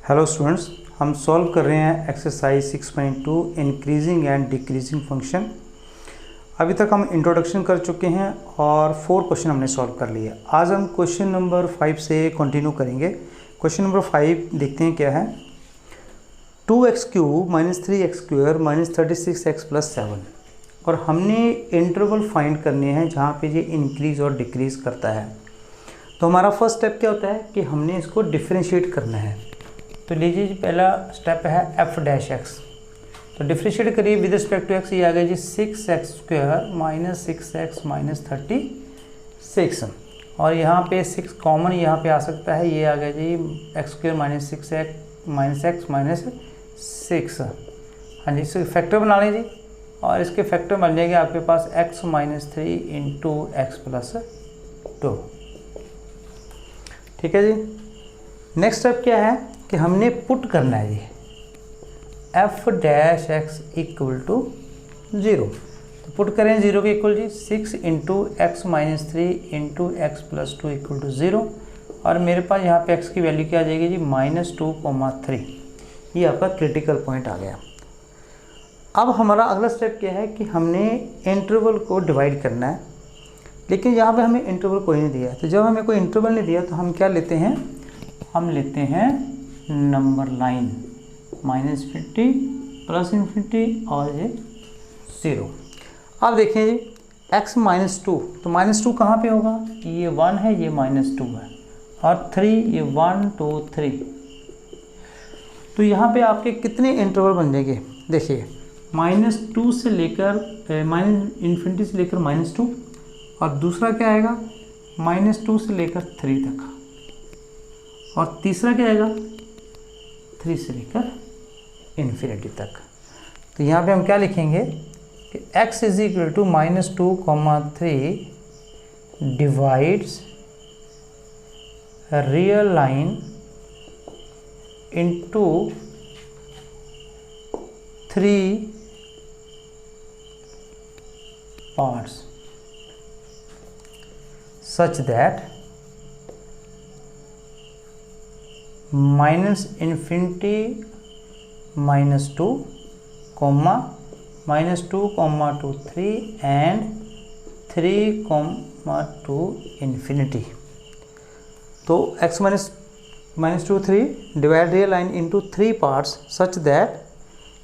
Hello students, हम solve कर रहे हैं exercise 6.2 increasing and decreasing function. अभी तक हम इंट्रोडक्शन कर चुके हैं और 4 क्वेश्चन हमने सॉल्व कर लिए। आज हम क्वेश्चन नंबर 5 से कंटिन्यू करेंगे। क्वेश्चन नंबर 5 देखते हैं क्या है। 2x³ - 3x² - 36x + 7 और हमने इंटरवल फाइंड करने हैं जहाँ पे ये इंक्रीज और डिक्रीज करता है। तो हमारा फर्स्ट स्टेप क्या होता है कि हमने इसको डिफरेंशिएट करना है। तो लीजिए जी, पहला स्टेप है f'(x). तो डिफरेंशिएट करिए विद रिस्पेक्ट टू x। ये आ गया जी 6x² - 6x - 36 और यहाँ पे 6 कॉमन यहाँ पे आ सकता है। ये आ गया जी x² - 6x - 6। हाँ जी, इसके फैक्टर बना लें जी और इसके फैक्टर बन जाएंगे आपके पास x - 3 × x + 2। ठीक है जी। नेक्स्ट स्टेप क्या है कि हमने पुट करना है ये f'(x) = 0। तो पुट करें 0 के इक्वल जी 6 × x - 3 × x + 2 = 0 और मेरे पास यहाँ पे x की वैल्यू क्या आ जाएगी जी -2,3। ये आपका क्रिटिकल पॉइंट आ गया। अब हमारा अगला स्टेप क्या है कि हमने इंटरवल को डिवाइड करना है, लेकिन यहाँ पे हमें इंटरवल कोई नहीं दिया है। तो जब हमें कोई इंटरवल नहीं दिया तो हम क्या लेते हैं, हम लेते हैं नंबर लाइन -50 +∞ और ये 0। अब देखें जी x -2, तो -2 कहाँ पे होगा, ये 1 है, ये -2 है और 3, ये 1 2 3। तो यहाँ पे आपके कितने इंटरवल बन जाएंगे, देखिए -2 से लेकर ∞ से लेकर -2 और दूसरा क्या आएगा -2 से लेकर 3 तक और तीसरा क्या आएगा 3 से लेकर इन्फिनिटी तक। तो यहाँ पे हम क्या लिखेंगे कि x = -2,3 divides real line into 3 parts such that -∞ -2, -2, 3 and 3, 2 infinity। तो x -2 3 divide real line into 3 parts such that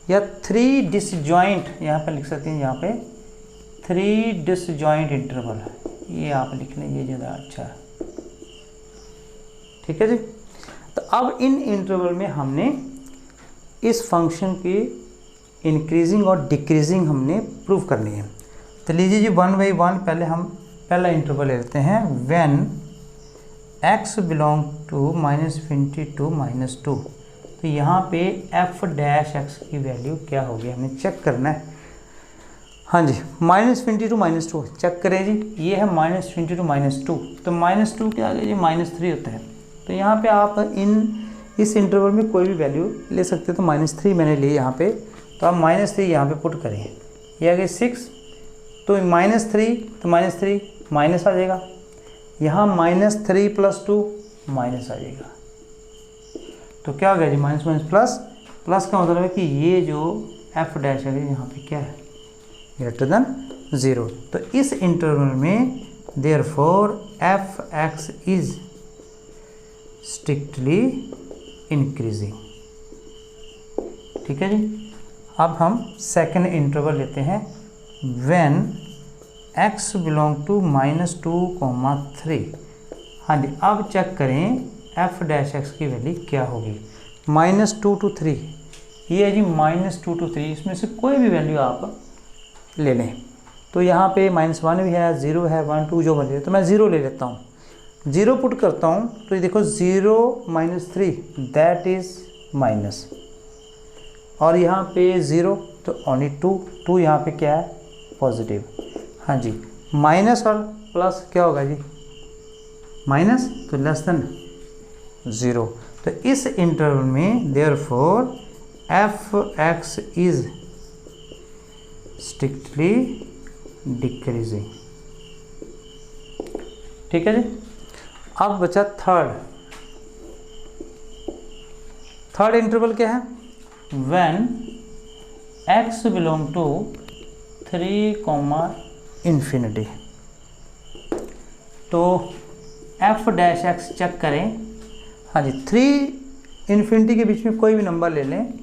या 3 डिसजॉइंट, यहाँ पे लिख सकते हैं, यहाँ पे 3 डिसजॉइंट इंटरवल है, ये आप लिख लें, ये ज़्यादा अच्छा है। ठीक है जी। तो अब इन इंटरवल में हमने इस फंक्शन की इंक्रीजिंग और डिक्रीजिंग हमने प्रूव करनी है। तो लीजिए जी 1 बाई 1 पहले हम पहला इंटरवल ले लेते हैं। When x belong to -∞ to -2, तो यहाँ पे f'(x) की वैल्यू क्या होगी हमें चेक करना है। हाँ जी, -∞ to -2 चेक करें जी, ये है -∞ to -2, तो -2 के आगे जी -3 होता है। तो यहाँ पे आप इस इंटरवल में कोई भी वैल्यू ले सकते हो। तो -3 मैंने ली यहाँ पे, तो आप -3 यहाँ पे पुट करें। ये आ गया 6, तो -3 तो -3 माइनस आ जाएगा, यहाँ -3 + 2 माइनस आ जाएगा। तो क्या हो गया जी माइनस प्लस। प्लस का मतलब है कि ये जो f' है यहाँ पे क्या है > 0। तो इस इंटरवल में therefore f(x) is strictly increasing. ठीक है जी। अब हम सेकंड इंटरवल लेते हैं। When x belong to -2,3। हाँ जी, अब चेक करें f'(x) की वैल्यू क्या होगी। -2 to 3, ये है जी -2 to 3, इसमें से कोई भी वैल्यू आप ले लें। तो यहाँ पे -1 भी है, 0 है, 1 2 जो बने, तो मैं 0 ले लेता हूँ। 0 पुट करता हूँ तो ये देखो 0 - 3 दैट इज़ माइनस, और यहाँ पे 0 तो ओनली 2 यहाँ पे क्या है पॉजिटिव। हाँ जी, माइनस और प्लस क्या होगा जी माइनस, तो <0। तो इस इंटरवल में therefore f(x) is strictly decreasing. ठीक है जी। अब बचा थर्ड। थर्ड इंटरवल क्या है, when x belong to 3, infinity. तो f डैश x चेक करें, हाँ जी 3 इन्फिनिटी के बीच में कोई भी नंबर ले लें,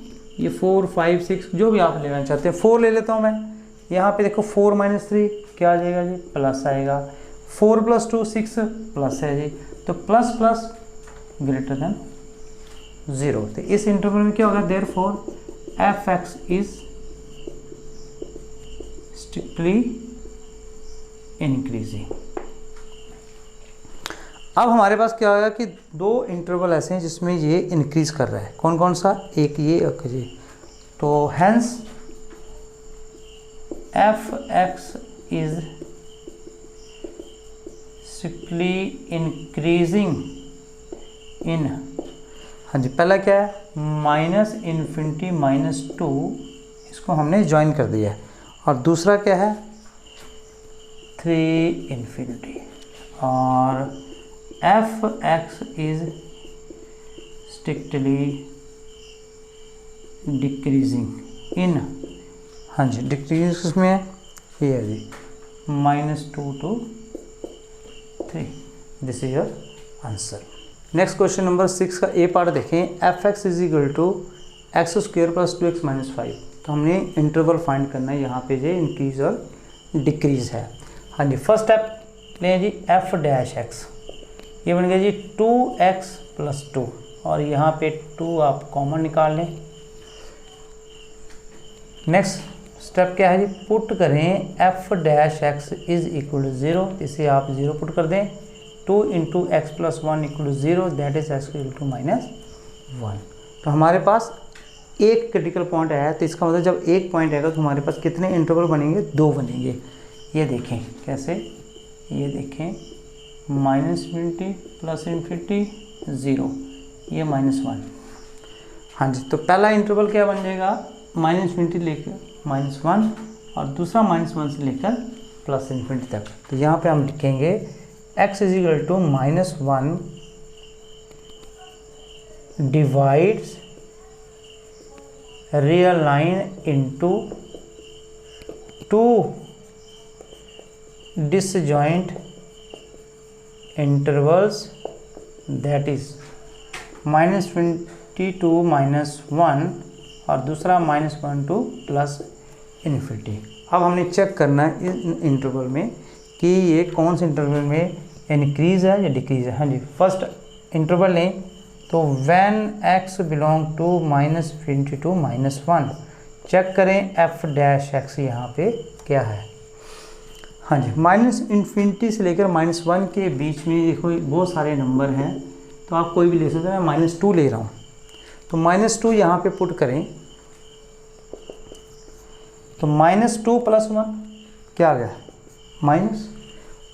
ये 4, 5, 6 जो भी आप लेना चाहते हैं। 4 ले लेता हूँ मैं, यहाँ पे देखो 4 - 3 क्या आ जाएगा जी, प्लस आएगा। 4 + 2 6 प्लस है जी, तो प्लस प्लस ग्रेटर देन 0। तो इस इंटरवल में क्या होगा, therefore f(x) is strictly increasing. अब हमारे पास क्या होगा कि 2 इंटरवल ऐसे हैं जिसमें ये इंक्रीज कर रहा है। कौन कौन सा, एक ये एक ये। तो hence f(x) is strictly increasing in, हाँ जी पहला क्या है, -∞ -2, इसको हमने ज्वाइन कर दिया है, और दूसरा क्या है 3 और f(x) इज स्ट्रिक्टली डिक्रीजिंग इन, हाँ जी डिक्रीज में ये है जी -2 to 3। This is your answer. Next question number 6 का ए पार्ट देखें, f(x) is equal to x² + 2x - 5। तो हमने इंटरवल फाइंड करना है, यहाँ पे जो इंक्रीज और डिक्रीज है। हाँ जी फर्स्ट स्टेप लें जी, f डैश x, ये बन गया जी 2x + 2, और यहाँ पे 2 आप कॉमन निकाल लें। नेक्स्ट स्टेप क्या है जी, पुट करें f dash x is equal to 0, इसे आप 0 पुट कर दें। 2 × x + 1 = 0, दैट इज x = -1। तो हमारे पास एक क्रिटिकल पॉइंट आया है, तो इसका मतलब जब एक पॉइंट आएगा तो हमारे पास कितने इंटरवल बनेंगे, 2 बनेंगे। ये देखें कैसे, ये देखें -∞ +∞ 0, ये -1। हाँ जी, तो पहला इंटरवल क्या बन जाएगा, -∞ लेकर -1, और दूसरा -1 से लेकर +∞ तक। तो यहाँ पे हम लिखेंगे x = -1 divides real line into 2 disjoint intervals, that is -20 to -1 और दूसरा -1 to +∞। अब हमने चेक करना है इन इंटरवल में कि ये कौन से इंटरवल में इंक्रीज है या डिक्रीज है। हाँ जी फर्स्ट इंटरवल लें, तो when x belong to -∞ to -1, check करें f डैश x यहाँ पे क्या है। हाँ जी -∞ से लेकर -1 के बीच में देखो बहुत सारे नंबर हैं, तो आप कोई भी ले सकते हैं। मैं -2 ले रहा हूँ, तो -2 यहाँ पे पुट करें, तो -2 + 1 क्या आ गया, माइनस,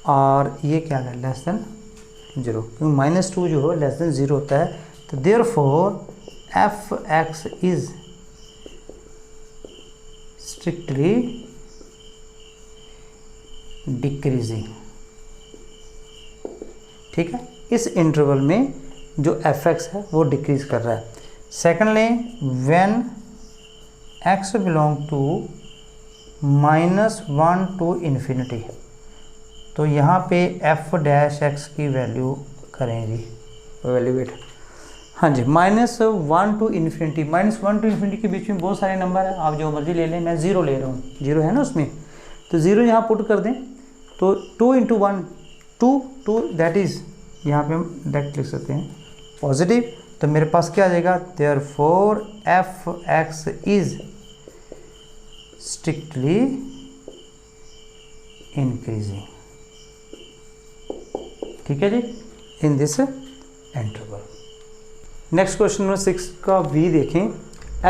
और ये क्या आ गया, <0, क्योंकि -2 जो है <0 होता है। तो therefore f(x) is strictly decreasing. ठीक है, इस इंटरवल में जो f(x) है वो डिक्रीज कर रहा है। सेकंड लें, when x belong to -1 to ∞, तो यहाँ पे f डैश x की वैल्यू करें जी, वैल्यूएट। हाँ जी -1 to ∞, -1 to ∞ के बीच में बहुत सारे नंबर हैं, आप जो मर्जी ले लें, मैं 0 ले रहा हूँ, 0 है ना उसमें, तो 0 यहाँ पुट कर दें। तो 2 × 1 2, दैट इज़ यहाँ पे हम डायरेक्ट लिख सकते हैं पॉजिटिव। तो मेरे पास क्या आ जाएगा, therefore f(x) is strictly increasing. ठीक है जी, in this interval. Next question number 6 का भी देखें,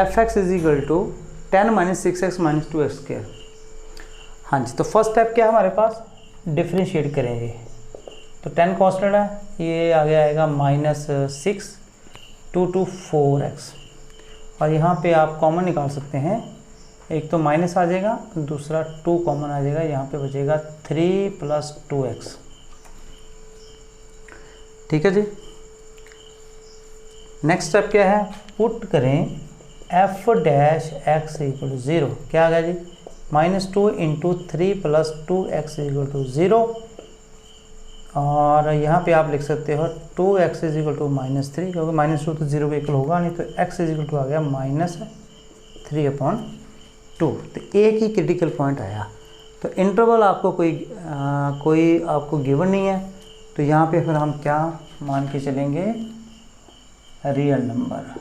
f(x) is equal to 10 - 6x - 2x²। हाँ जी, तो फर्स्ट स्टेप क्या है हमारे पास, डिफ्रेंशिएट करेंगे। तो 10 कांस्टेंट है, ये आगे आएगा -6 2 to 4x, और यहाँ पे आप कॉमन निकाल सकते हैं, एक तो माइनस आ जाएगा, दूसरा 2 कॉमन आ जाएगा, यहाँ पे बचेगा 3 + 2x। ठीक है जी, नेक्स्ट स्टेप क्या है, पुट करें F dash X equal to 0, क्या आ गया जी, -2 into 3 plus 2x equal to 0, और यहाँ पे आप लिख सकते हो 2x इज इक्वल टू -3, क्योंकि -2 तो 0 के इक्वल होगा नहीं, तो x इज इक्वल टू आ गया -3/2। तो एक ही क्रिटिकल पॉइंट आया। तो इंटरवल आपको कोई आपको गिवन नहीं है, तो यहाँ पे फिर हम क्या मान के चलेंगे, रियल नंबर।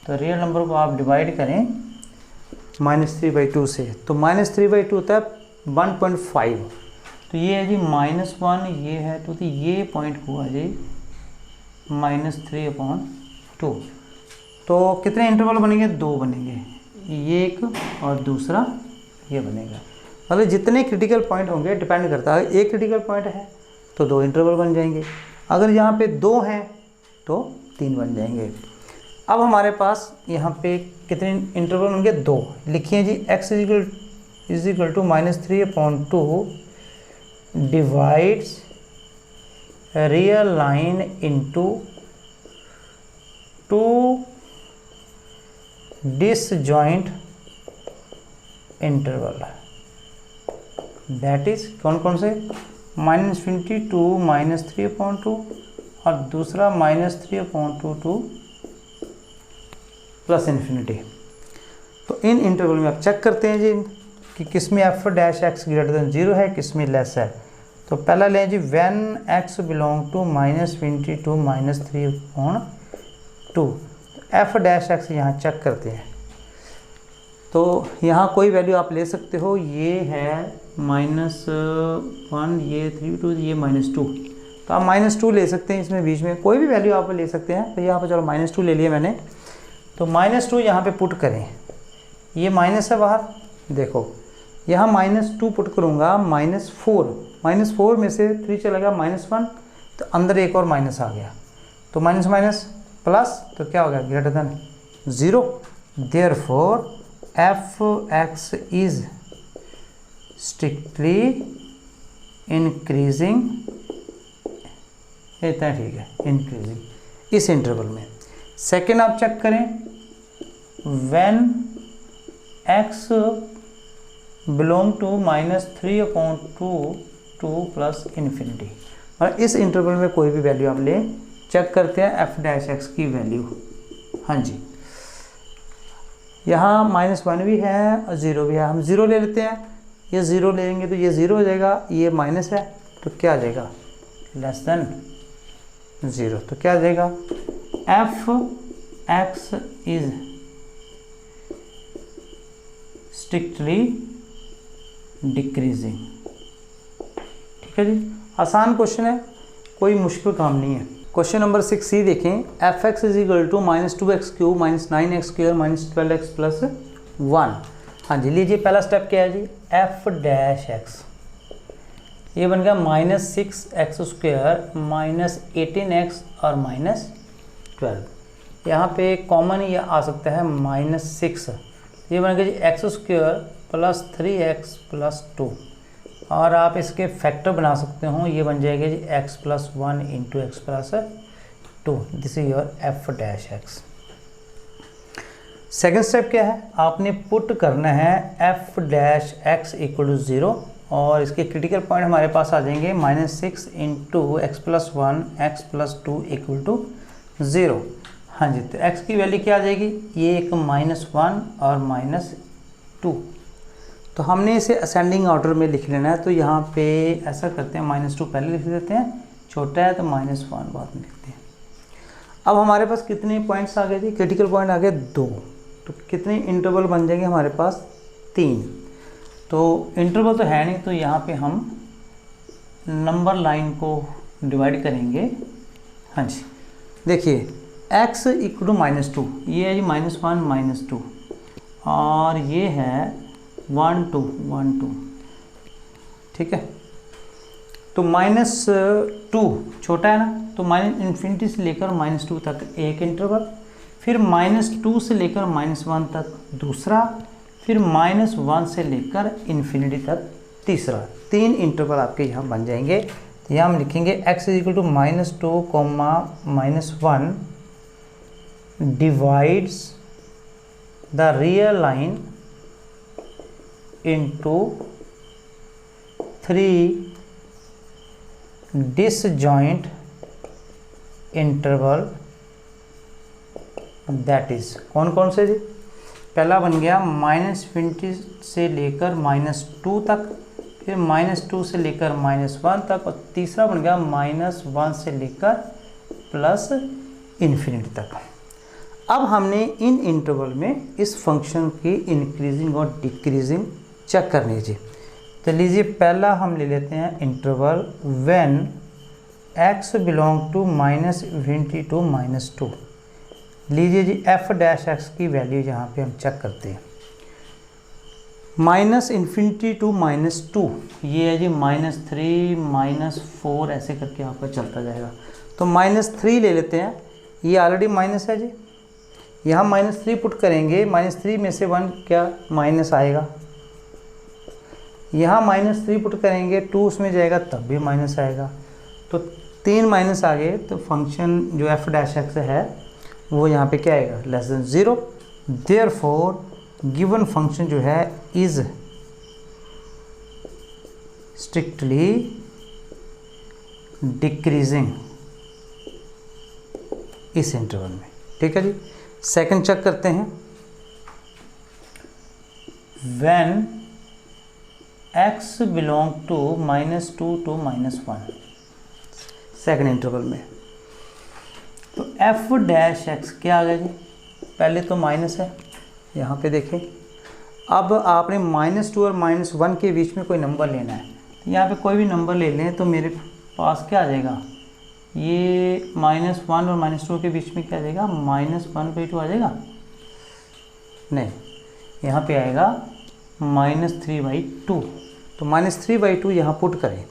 तो रियल नंबर को आप डिवाइड करें -3/2 से, तो -3/2 होता है 1.5, तो ये है जी -1, ये है 2, तो ये पॉइंट हुआ जी -3/2। तो कितने इंटरवल बनेंगे, 2 बनेंगे, ये एक और दूसरा ये बनेगा। मतलब जितने क्रिटिकल पॉइंट होंगे डिपेंड करता है, एक क्रिटिकल पॉइंट है तो 2 इंटरवल बन जाएंगे, अगर यहाँ पे 2 हैं तो 3 बन जाएंगे। अब हमारे पास यहाँ पे कितने इंटरवल होंगे, 2। लिखिए जी x is equal to -3/2 divides real line into 2 disjoint interval, that is कौन कौन से, -∞ टू -3/2 और दूसरा -3/2 टू +∞। तो इन इंटरवल में आप चेक करते हैं जी कि किस में f dash x greater than 0 है, किस में लेस है। तो पहला लें जी when x belong to -∞ to -3/2, f dash x यहाँ चेक करते हैं। तो यहाँ कोई वैल्यू आप ले सकते हो, ये है -1, ये 3/2, ये -2, तो आप -2 ले सकते हैं, इसमें बीच में कोई भी वैल्यू आप ले सकते हैं। तो यहाँ पर चलो -2 ले लिया मैंने, तो -2 यहाँ पे पुट करें, ये माइनस है बाहर, देखो यहाँ -2 पुट करूँगा, -4 में से 3 चला गया, -1, तो अंदर एक और माइनस आ गया, तो माइनस माइनस प्लस, तो क्या हो गया, greater than 0। Therefore F X is strictly increasing, इतना ठीक है, इंक्रीजिंग इस इंटरवल में। सेकेंड आप चेक करें, when x belong to -3/2 to +∞, और इस इंटरवल में कोई भी वैल्यू आप ले, चेक करते हैं f डैश x की वैल्यू। हाँ जी, यहाँ -1 भी है और 0 भी है, हम 0 ले लेते हैं, ये 0 लेंगे तो ये 0 हो जाएगा, ये माइनस है तो क्या आ जाएगा, लेस देन 0, तो क्या आ जाएगा, F X is strictly decreasing. ठीक है जी, आसान क्वेश्चन है, कोई मुश्किल काम नहीं है। क्वेश्चन नंबर 6C देखें, F X is equal to -2x³ -9x² -12x + 1। हाँ जी, लीजिए पहला स्टेप क्या है जी, एफ डैश एक्स, ये बन गया -6x² -18x और -12, यहाँ पे कॉमन ये आ सकता है -6, ये बन गया जी x² + 3x + 2, और आप इसके फैक्टर बना सकते हो, ये बन जाएगा जी x + 1 × x + 2, this is your F dash X. Second step क्या है, आपने पुट करना है F dash X equal to 0, और इसके क्रिटिकल पॉइंट हमारे पास आ जाएंगे -6 × x + 1 x + 2 = 0। हाँ जी, तो x की वैल्यू क्या आ जाएगी, ये एक -1 और -2, तो हमने इसे असेंडिंग ऑर्डर में लिख लेना है। तो यहाँ पे ऐसा करते हैं, -2 पहले लिख देते हैं, छोटा है तो -1 बाद में लिखते हैं। अब हमारे पास कितने पॉइंट्स आ गए थे, क्रिटिकल पॉइंट आ गए 2, तो कितने इंटरवल बन जाएंगे हमारे पास, 3। तो इंटरवल तो है नहीं, तो यहाँ पे हम नंबर लाइन को डिवाइड करेंगे। हाँ जी, देखिए x = -2, ये है जी -1 -2, और ये है 1 2 1 2, ठीक है। तो -2 छोटा है ना, तो -∞ से लेकर -2 तक एक इंटरवल, फिर -2 से लेकर -1 तक दूसरा, फिर -1 से लेकर ∞ तक तीसरा। 3 इंटरवल आपके यहाँ बन जाएंगे। तो यहाँ हम लिखेंगे x = -2, -1 divides the real line into 3 disjoint interval, that is कौन कौन से जी? पहला बन गया -20 से लेकर -2 तक, फिर -2 से लेकर -1 तक, और तीसरा बन गया -1 से लेकर +∞ तक। अब हमने इन इंटरवल में इस फंक्शन की इंक्रीजिंग और डिक्रीजिंग चेक करनी है जी। तो लीजिए पहला हम ले लेते हैं interval when x belong to -∞ to -2। लीजिए जी f' की वैल्यू यहाँ पे हम चेक करते हैं। -∞ टू -2 ये है जी -3 -4 ऐसे करके आपका चलता जाएगा। तो -3 ले लेते हैं, ये ऑलरेडी माइनस है जी, यहाँ -3 पुट करेंगे, -3 में से 1 क्या माइनस आएगा, यहाँ -3 पुट करेंगे 2 उसमें जाएगा तब भी माइनस आएगा, तो 3 माइनस आ गए, तो फंक्शन जो f' है वो यहाँ पे क्या आएगा, <0। देयरफॉर गिवन फंक्शन जो है इज स्ट्रिक्टली डिक्रीजिंग इस इंटरवल में। ठीक है जी। सेकंड चेक करते हैं, when x belong to -2 to -1 second interval में, तो f' क्या आ गया जी, पहले तो माइनस है, यहाँ पे देखें। अब आपने -2 और -1 के बीच में कोई नंबर लेना है, यहाँ पे कोई भी नंबर ले लें तो मेरे पास क्या आ जाएगा, ये -1 और -2 के बीच में क्या आ जाएगा, -1/2 आ जाएगा, नहीं यहाँ पे आएगा -3/2। तो -3/2 यहाँ पुट करें,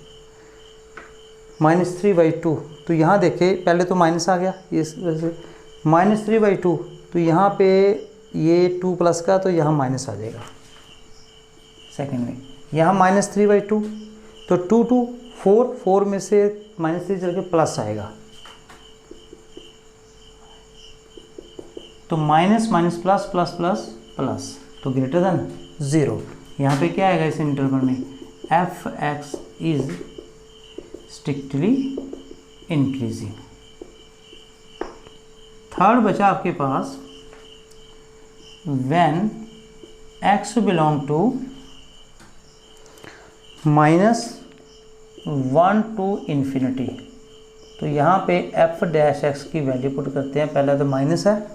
-3/2, तो यहाँ देखें पहले तो माइनस आ गया, इस वजह से -3/2, तो यहाँ पे ये 2 प्लस का, तो यहाँ माइनस आ जाएगा सेकंड में, यहाँ -3/2, तो 2 2 4 में से -3 चल के प्लस आएगा, तो minus minus plus plus plus plus, तो ग्रेटर देन 0। यहाँ पे क्या आएगा इस इंटरवल में, f(x) is strictly increasing. Third बचा आपके पास, when x belong to -1 to ∞। तो यहाँ पे f' की वैल्यू पुट करते हैं, पहला तो माइनस है,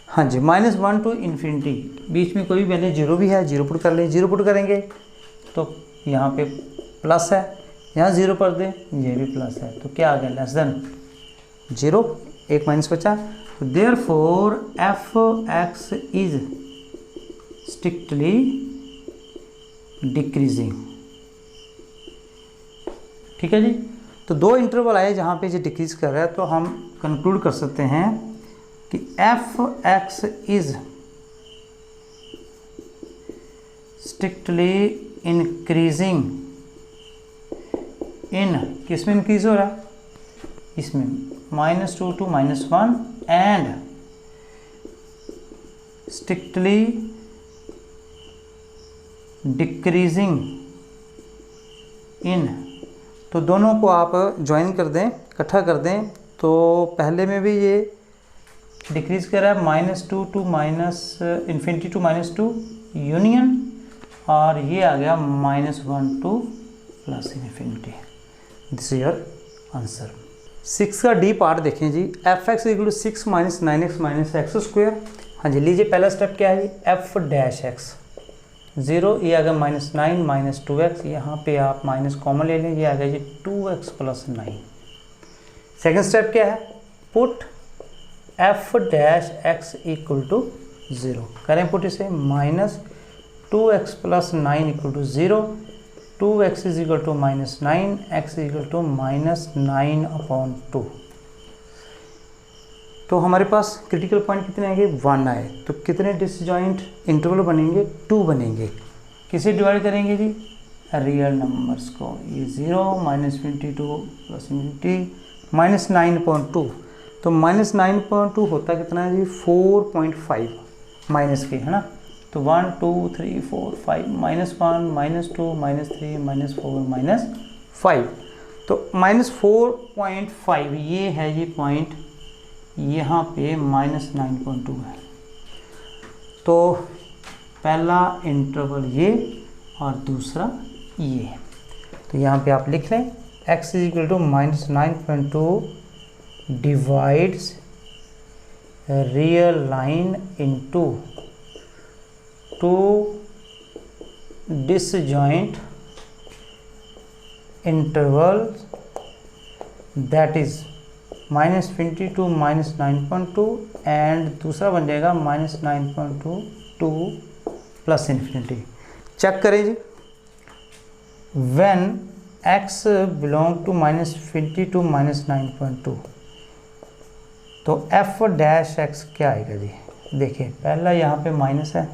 हाँ जी, -1 टू ∞, बीच में कोई वैल्यू 0 भी है, 0 पुट कर लें, 0 पुट करेंगे तो यहाँ पे प्लस है, यहाँ 0 पर दें, ये भी प्लस है, तो क्या आ गया, <0, एक माइनस बचा। तो therefore f(x) is strictly decreasing. ठीक है जी। तो 2 इंटरवल आए जहाँ पे ये डिक्रीज कर रहा है, तो हम कंक्लूड कर सकते हैं कि f(x) is strictly increasing in, किस में इंक्रीज हो रहा है, इसमें -2 to -1 and strictly decreasing in. तो दोनों को आप ज्वाइन कर दें, इकट्ठा कर दें, तो पहले में भी ये डिक्रीज कर रहा है, -2 टू ∞ टू -2 यूनियन, और ये आ गया -1 to +∞। This is your answer. 6 का डी पार्ट देखें जी, f(x) = 6 - 9x - x²। हाँ जी, लीजिए पहला स्टेप क्या है जी, f'(x) 0, ये आ गया -9 - 2x, यहाँ पे आप माइनस कॉमन ले लें, ये आ गया जी 2x + 9। सेकेंड स्टेप क्या है, पुट f'(x) = 0, करें पुट इसे, -2x + 9 = 0, 2x = -9, x = -9/2। तो हमारे पास क्रिटिकल पॉइंट कितने आएंगे, 1 आए, तो कितने डिसजॉइंट इंटरवल बनेंगे, 2 बनेंगे। किसे डिवाइड करेंगे जी, रियल नंबर्स को, ये 0 -∞ टू +∞ -9/2। तो -9.2 होता कितना है जी 4.5 माइनस के, है ना। तो 1 2 3 4 5 -1 -2 -3 -4 -5, तो -4.5 ये है जी पॉइंट, यहाँ पे -9.2 है। तो पहला इंटरवल ये और दूसरा ये, तो यहाँ पे आप लिख लें x equal to -9.2 divides real line into 2 disjoint intervals that is -20 to -9.2 and दूसरा बन जाएगा -9.2 टू प्लस इन्फिनिटी। चेक करें जी, when x belong to -20 to -9.2 तो f डैश x क्या आएगा जी। देखिए पहला यहाँ पे माइनस है,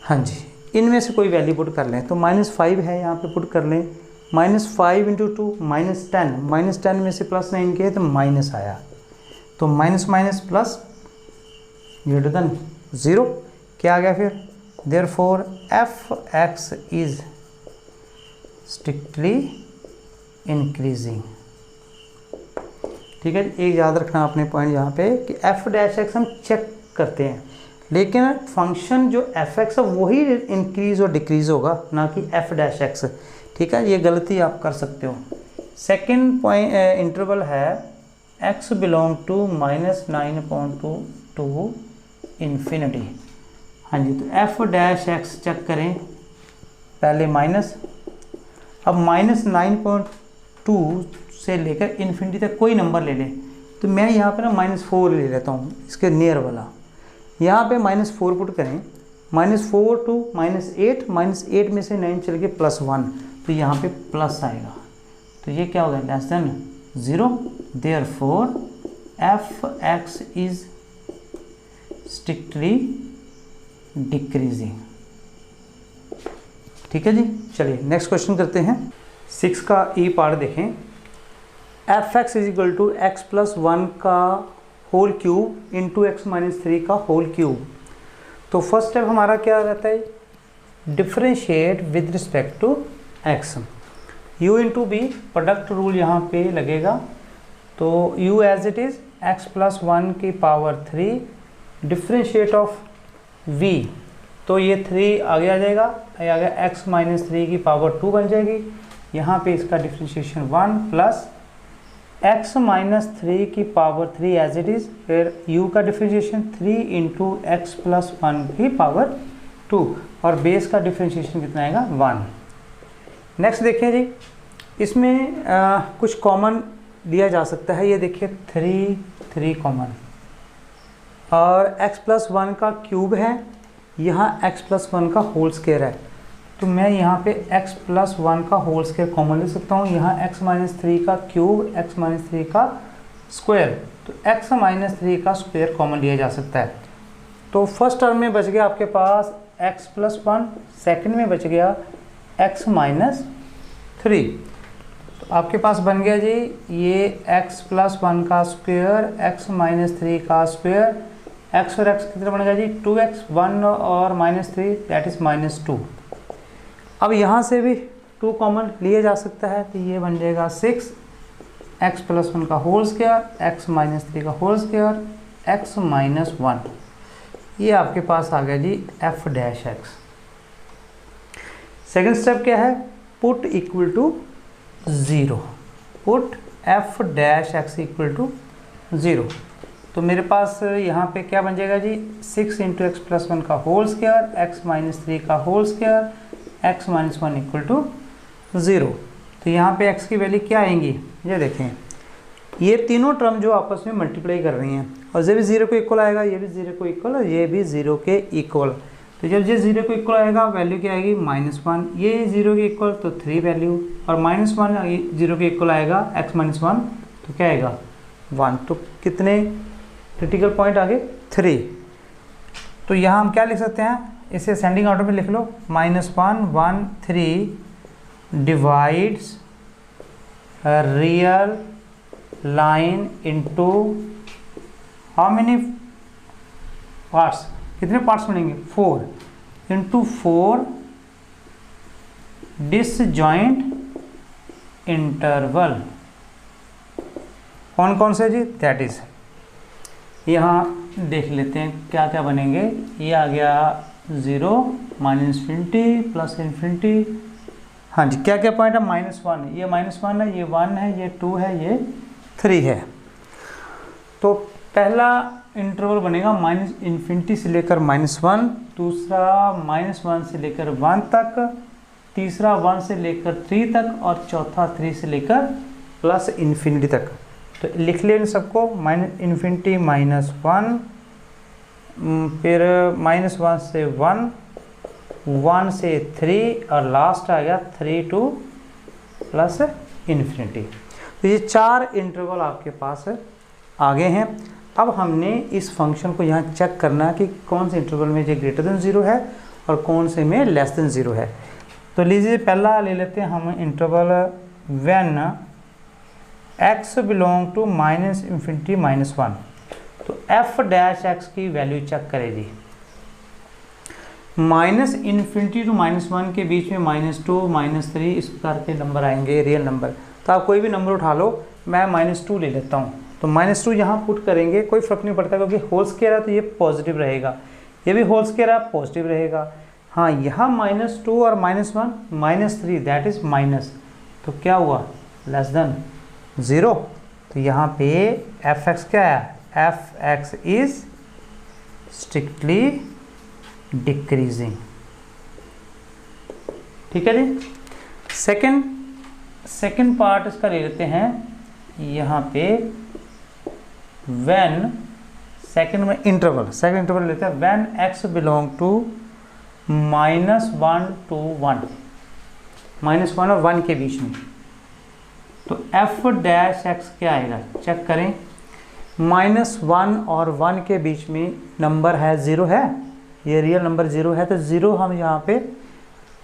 हाँ जी, इनमें से कोई वैल्यू पुट कर लें, तो -5 है यहाँ पे पुट कर लें, -5 इंटू 2 -10, -10 में से +9 किए तो माइनस आया, तो minus minus plus greater than 0 क्या आ गया फिर, therefore f(x) is strictly increasing. ठीक है, एक याद रखना आपने पॉइंट यहाँ पे कि f(x) हम चेक करते हैं, लेकिन फंक्शन जो f(x) है वही इंक्रीज और डिक्रीज होगा, ना कि f(x). ठीक है, ये गलती आप कर सकते हो। सेकंड पॉइंट इंटरवल है x belong to -9.2 to infinity. हाँ जी, तो f(x) चेक करें, पहले माइनस, अब -9.2 से लेकर इन्फिनिटी तक कोई नंबर ले लें, तो मैं यहाँ पे ना -4 ले लेता हूँ, इसके नियर वाला। यहाँ पे -4 पुट करें, -4 टू -8, -8 में से 9 चल के +1, तो यहाँ पे प्लस आएगा, तो ये क्या होगा, less than 0, therefore f(x) is strictly decreasing. ठीक है जी, चलिए नेक्स्ट क्वेश्चन करते हैं। 6 का ई पार्ट देखें, f(x) is equal to x+1 का होल क्यूब इंटू x-3 का होल क्यूब। तो फर्स्ट स्टेप हमारा क्या रहता है, differentiate with respect to x, u into B, product rule यहाँ पे लगेगा, तो u as it is x+1 की पावर 3 डिफरेंशिएट ऑफ v, तो ये 3 आगे आ जाएगा, ये आ गया x-3 की पावर 2 बन जाएगी, यहाँ पे इसका डिफरेंशिएशन 1 प्लस x-3 की पावर 3 एज इट इज़, फिर u का डिफरेंशिएशन 3 इंटू x+1 की पावर 2, और बेस का डिफरेंशिएशन कितना आएगा 1। नेक्स्ट देखिए जी, इसमें कुछ कॉमन लिया जा सकता है, ये देखिए 3 कॉमन, और x+1 का क्यूब है, यहाँ x+1 का होल स्क्वायर है, तो मैं यहाँ पे x+1 का होल स्क्वायर कॉमन ले सकता हूँ, यहाँ x-3 का क्यूब, x-3 का स्क्वायर, तो x-3 का स्क्वायर कॉमन लिया जा सकता है। तो फर्स्ट टर्म में बच गया आपके पास x+1, सेकंड में बच गया x-3, तो आपके पास बन गया जी ये x+1 का स्क्वायर, x-3 का स्क्वायर, x और x कितना बनेगा जी 2x, 1 और -3 दैट इज -2। अब यहाँ से भी 2 कॉमन लिए जा सकता है, तो ये बन जाएगा 6 x+1 का होल स्क्वायर, x-3 का होल स्क्वायर, x-1, ये आपके पास आ गया जी f'(x). सेकेंड स्टेप क्या है, put equal to 0, put f'(x) equal to 0, तो मेरे पास यहाँ पे क्या बन जाएगा जी 6 इंटू x+1 का होल स्क्वायर, x-3 का whole square, x-1 equal to 0। तो यहाँ पे x की वैल्यू क्या आएंगी, ये देखें, ये तीनों टर्म जो आपस में मल्टीप्लाई कर रही हैं, और ये भी 0 को इक्वल आएगा, ये भी 0 को इक्वल, और ये भी 0 के इक्वल, तो जब ये 0 को इक्वल आएगा वैल्यू क्या आएगी -1, ये 0 के इक्वल तो 3 वैल्यू, और -1 0 के इक्वल आएगा x-1, तो क्या आएगा 1, तो कितने क्रिटिकल पॉइंट आगे 3। तो यहाँ हम क्या लिख सकते हैं, इसे असेंडिंग ऑर्डर में लिख लो, -1 1 3 divides real line into how many parts, कितने पार्ट्स बनेंगे 4 इंटू 4 डिसजॉइंट इंटरवल। कौन कौन से जी, दैट इज, यहाँ देख लेते हैं क्या क्या बनेंगे। ये आ गया 0 -∞ प्लस ∞। हाँ जी, क्या क्या पॉइंट है, -1, ये -1 है, ये 1 है, ये 2 है, ये 3 है। तो पहला इंटरवल बनेगा -∞ से लेकर -1, दूसरा -1 से लेकर 1 तक, तीसरा 1 से लेकर 3 तक, और चौथा 3 से लेकर +∞ तक। तो लिख लें इन सबको, -∞ -1, फिर -1 से 1, 1 से 3, और लास्ट आ गया 3 to +∞। तो ये 4 इंटरवल आपके पास आगे हैं। अब हमने इस फंक्शन को यहाँ चेक करना है कि कौन से इंटरवल में ये ग्रेटर देन 0 है और कौन से में लेस देन 0 है। तो लीजिए पहला ले लेते हैं हम interval when x belong to -∞ -1। तो f' की वैल्यू चेक करें जी। -∞ to -1 के बीच में -2 -3 इस प्रकार के नंबर आएंगे, रियल नंबर। तो आप कोई भी नंबर उठा लो, मैं -2 ले लेता हूँ। तो -2 यहाँ पुट करेंगे, कोई फ़र्क नहीं पड़ता क्योंकि होल स्क्वायर है तो ये पॉजिटिव रहेगा, ये भी होल स्क्वायर है पॉजिटिव रहेगा। हाँ, यहाँ -2 और -1 -3 दैट इज़ माइनस, तो क्या हुआ, लेस देन 0। तो यहाँ पे fx क्या है, fx इज स्ट्रिक्टली डिक्रीजिंग। ठीक है जी। सेकंड पार्ट इसका ले लेते हैं यहाँ पे, व्हेन सेकंड में इंटरवल लेते हैं, when x belong to -1 to 1, -1 और 1 के बीच में। तो f' क्या आएगा, चेक करें। -1 और 1 के बीच में नंबर है 0 है, ये रियल नंबर 0 है, तो 0 हम यहाँ पे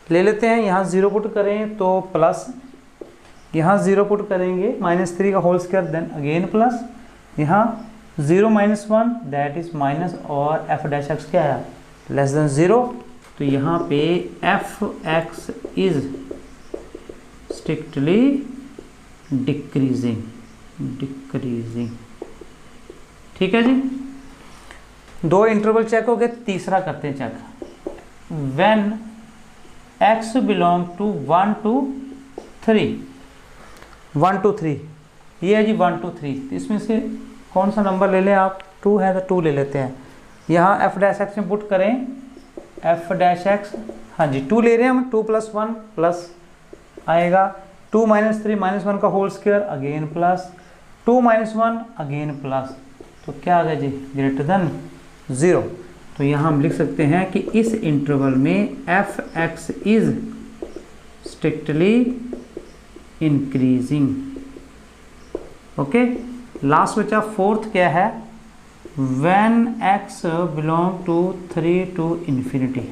ले लेते हैं। यहाँ 0 पुट करें तो प्लस, यहाँ 0 पुट करेंगे, -3 का whole square, then again plus, यहाँ 0 -1 दैट इज माइनस, और f' क्या है, लेस देन 0। तो यहाँ पे fx इज स्ट्रिक्टली डिक्रीजिंग। ठीक है जी। 2 इंटरवल चेक हो गए, तीसरा करते हैं check. When x belong to 1 to 3, 1 to 3, ये है जी 1 to 3। तो इसमें से कौन सा नंबर ले लें आप, 2 है तो 2 ले लेते हैं। यहाँ f' में पुट करें, f', हाँ जी 2 ले रहे हैं हम, 2 + 1 प्लस आएगा, 2 -3 -1 का whole square, again plus, 2 -1 again plus. तो क्या आ गया जी, ग्रेटर देन 0। तो यहाँ हम लिख सकते हैं कि इस इंटरवल में fx is strictly increasing. Okay, last बचा फोर्थ, क्या है, when x belong to 3 to ∞।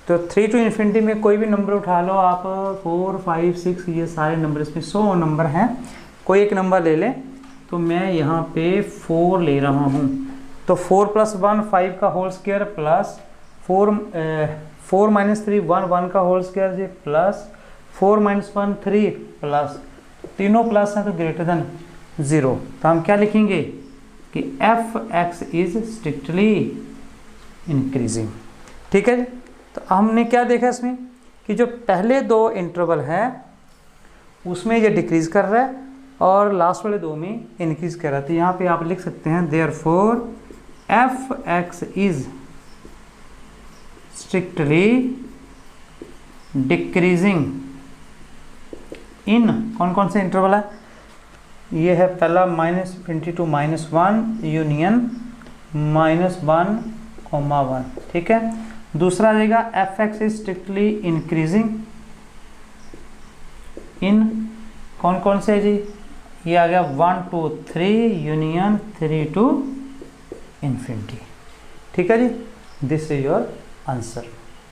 तो 3 to ∞ में कोई भी नंबर उठा लो आप, 4 5 6, ये सारे नंबर, इसमें 100 नंबर हैं, कोई एक नंबर ले लें। तो मैं यहाँ पे 4 ले रहा हूँ। तो 4 + 1 5 का होल स्क्वायर, प्लस 4 -3 1 का होल स्क्वायर जी, प्लस 4 -1 3, प्लस, तीनों प्लस हैं तो ग्रेटर देन 0। तो हम क्या लिखेंगे कि fx इज स्ट्रिक्टली इंक्रीजिंग। ठीक है। तो हमने क्या देखा इसमें कि जो पहले 2 इंटरवल हैं उसमें ये डिक्रीज कर रहा है और लास्ट वाले 2 में इंक्रीज कर रहा है। तो यहाँ पे आप लिख सकते हैं therefore fx is strictly decreasing इन कौन कौन से इंटरवल है, ये है पहला -∞ to -1 यूनियन -1, ठीक है। दूसरा आ जाएगा fx is strictly increasing in कौन कौन से जी, ये आ गया 1 to 3 यूनियन 3 to ∞। ठीक है जी, दिस इज योर आंसर।